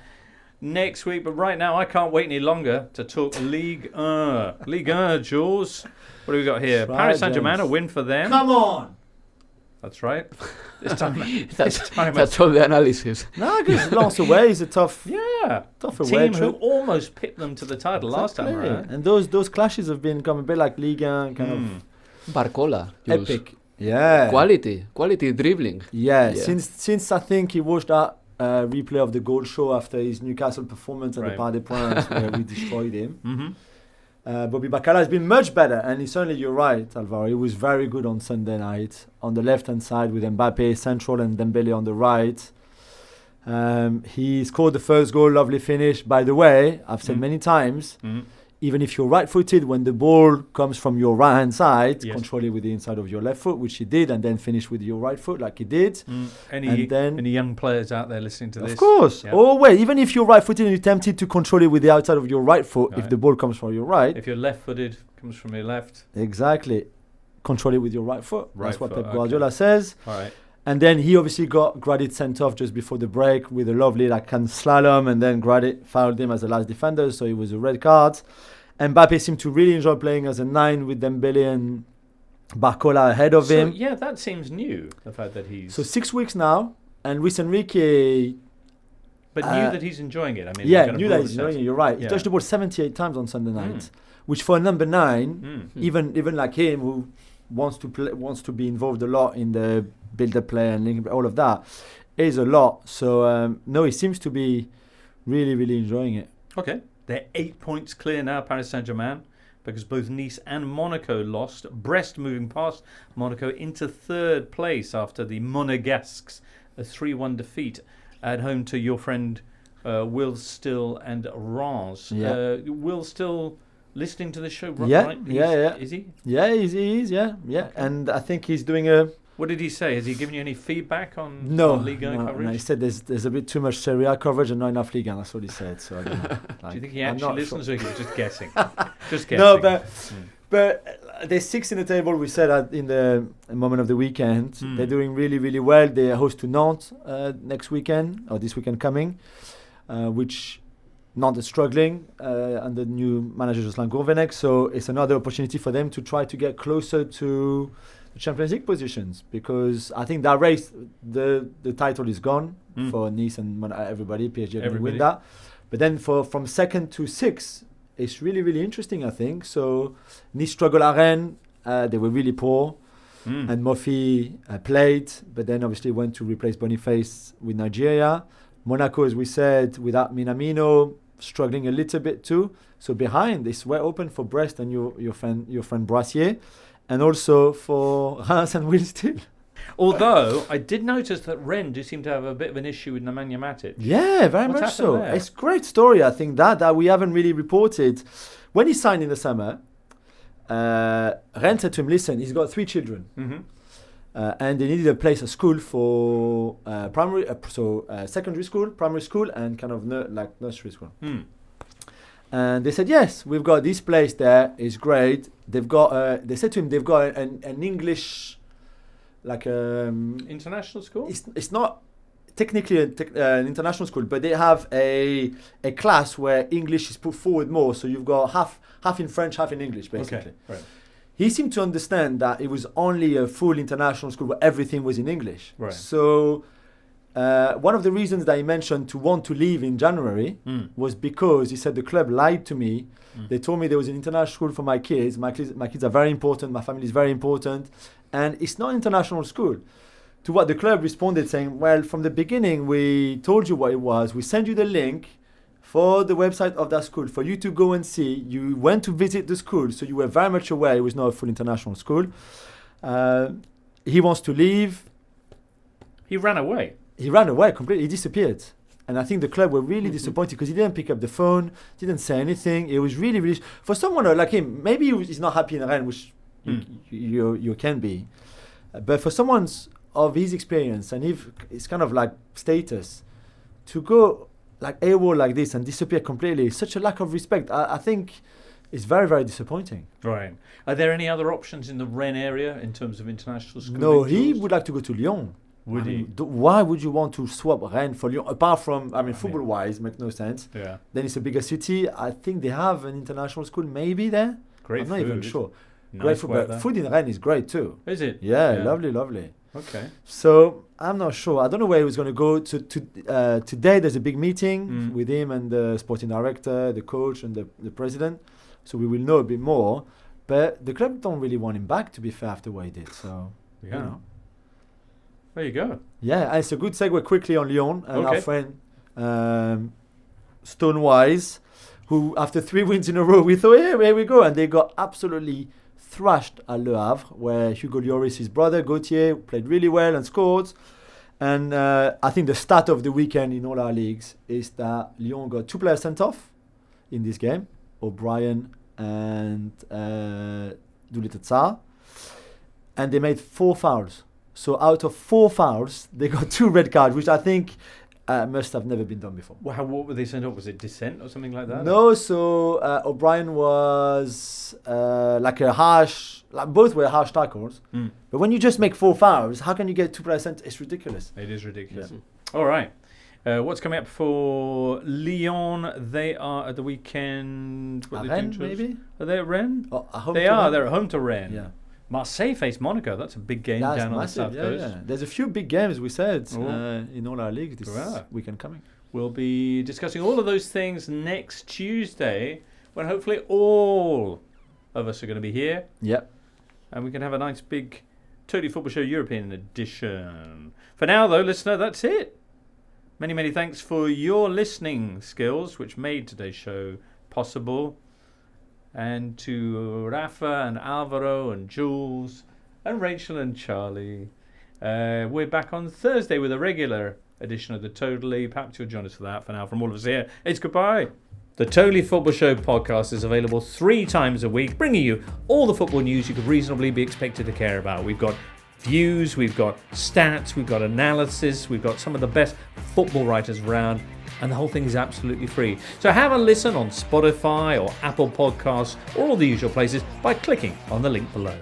next week, but right now I can't wait any longer to talk Ligue 1. Ligue 1, Jules. What do we got here? That's right, Paris Saint-Germain, a James. win for them. Come on! That's right. This time, That's all the analysis. No, because Lens away is a tough yeah. away Team who trip. almost pipped them to the title last time Exactly. around. And those clashes have become a bit like Ligue 1, kind of Barcola. Jules. epic. Yeah. Quality dribbling. Yeah, Yeah. since I think he watched that replay of the goal show after his Newcastle performance at Right. the Parc des Princes where we destroyed him. Mm-hmm. Bobby Bacala has been much better, and certainly you're right, Alvaro. He was very good on Sunday night on the left-hand side with Mbappe central and Dembele on the right. He scored the first goal, lovely finish. By the way, I've said many times, even if you're right-footed, when the ball comes from your right-hand side, Yes. control it with the inside of your left foot, which he did, and then finish with your right foot like he did. Any young players out there listening to this? Of course. Yeah. Always. Even if you're right-footed and you're tempted to control it with the outside of your right foot, if Right. the ball comes from your right, If you're left-footed, comes from your left. exactly, control it with your right foot. Right That's what foot, Pep Guardiola okay. says. All right. And then he obviously got Gradit sent off just before the break with a lovely kind of slalom, and then Gradit fouled him as the last defender, so it was a red card. Mbappe seemed to really enjoy playing as a 9 with Dembele and Barcola ahead of So, him. yeah, that seems new, the fact that he's... So 6 weeks now, and Luis Enrique... but knew that he's enjoying it. I mean, Yeah, kind of knew that broad he's sense. enjoying it, you're right. He Yeah. touched the ball 78 times on Sunday night, which for a number 9, even like him, who wants to be involved a lot in the build-up play and link, all of that, is a lot. So, no, he seems to be really, really enjoying it. Okay. They're 8 points clear now, Paris Saint-Germain, because both Nice and Monaco lost. Brest moving past Monaco into 3rd place after the Monegasques, a 3-1 defeat at home to your friend Will Still and Reims. Yeah. Will Still listening to the show, Yeah, right? yeah. Is he? Yeah, he is, yeah. And I think he's doing a... What did he say? Has he given you any feedback on Liga coverage? No, he said there's a bit too much Serie A coverage and not enough Liga. That's what he said. So I don't know. Do you think he actually listens, or he was just guessing? Just guessing. No, but they're 6 in the table. We said in the moment of the weekend. They're doing really, really well. They are host to Nantes next weekend, or this weekend coming, which Nantes is struggling under new manager Jocelyn Gourvenec. So it's another opportunity for them to try to get closer to the Champions League positions, because I think that race, the title is gone for Nice and everybody. PSG are going to win that. But then from 2nd to 6th, it's really, really interesting, I think. So Nice struggle at Rennes. They were really poor. And Murphy played, but then obviously went to replace Boniface with Nigeria. Monaco, as we said, without Minamino, struggling a little bit too. So behind, it's wide open for Brest and your friend Brassier. And also for Reims and Will Still. Although I did notice that Rennes do seem to have a bit of an issue with Nemanja Matic. Yeah, very What's much so. happened there? It's a great story, I think, that we haven't really reported. When he signed in the summer, Rennes said to him, listen, he's got 3 children. And they needed a place, a school for secondary school, primary school, and kind of nursery school. And they said, yes, we've got this place there. It's great. They've got. They said to him, they've got an English, like International school? It's not technically an international school, but they have a class where English is put forward more. So you've got half in French, half in English, basically. Okay, right. He seemed to understand that it was only a full international school where everything was in English. Right. So one of the reasons that he mentioned to want to leave in January was because he said the club lied to me. They told me there was an international school for my kids. My kids are very important. My family is very important. And it's not an international school. To what the club responded saying, well, from the beginning, we told you what it was. We sent you the link for the website of that school for you to go and see. You went to visit the school, so you were very much aware it was not a full international school. He wants to leave. He ran away. He ran away completely. He disappeared. And I think the club were really disappointed because he didn't pick up the phone, didn't say anything. It was really, really... For someone like him, maybe he's not happy in Rennes, which you can be. But for someone's of his experience and if it's kind of like status, to go like AWOL like this and disappear completely is such a lack of respect. I think it's very, very disappointing. Right. Are there any other options in the Rennes area in terms of international schooling? No, he Jules? would like to go to Lyon. Would he? Why would you want to swap Rennes for Lyon? Apart from, football-wise, makes no sense. Yeah. Then it's a bigger city. I think they have an international school maybe there. Great I'm not food. even sure. Nice Great food, weather. but food in Rennes is great too. Is it? Yeah, lovely, lovely. Okay. So I'm not sure. I don't know where he was going to go. Today there's a big meeting with him and the sporting director, the coach, and the president. So we will know a bit more. But the club don't really want him back, to be fair, after what he did. So Yeah. you know. There you go. Yeah, and it's a good segue quickly on Lyon and Okay. our friend Stonewise, who after 3 wins in a row, we thought, yeah, here we go, and they got absolutely thrashed at Le Havre, where Hugo Lloris, his brother Gauthier, played really well and scored. And I think the stat of the weekend in all our leagues is that Lyon got 2 players sent off in this game, O'Brien and Dulitazar, and they made 4 fouls. So out of 4 fouls, they got 2 red cards, which I think must have never been done before. Well, what were they sent off? Was it dissent or something like that? No, so O'Brien was both were harsh tackles. But when you just make 4 fouls, how can you get 2 players sent? It's ridiculous. It is ridiculous. Yeah. All right. What's coming up for Lyon? They are at the weekend. What are they doing, Rennes, Jules? maybe? Are they at Rennes? Oh, at home They to are. Rennes? They're at home to Rennes. Yeah. Marseille face Monaco. That's a big game That's down massive, on the south coast. yeah. There's a few big games, we said, Oh. in all our leagues this Wow. weekend coming. We'll be discussing all of those things next Tuesday, when hopefully all of us are going to be here, Yep. and we can have a nice big Totally Football Show European edition. For now, though, listener, that's it. Many, many thanks for your listening skills, which made today's show possible. And to Rapha and Alvaro and Jules and Rachel and Charlie. We're back on Thursday with a regular edition of the Totally. Perhaps you'll join us for that. For now, from all of us here, it's goodbye. The Totally Football Show podcast is available 3 times a week, bringing you all the football news you could reasonably be expected to care about. We've got views, we've got stats, we've got analysis, we've got some of the best football writers around, and the whole thing is absolutely free. So have a listen on Spotify or Apple Podcasts or all the usual places by clicking on the link below.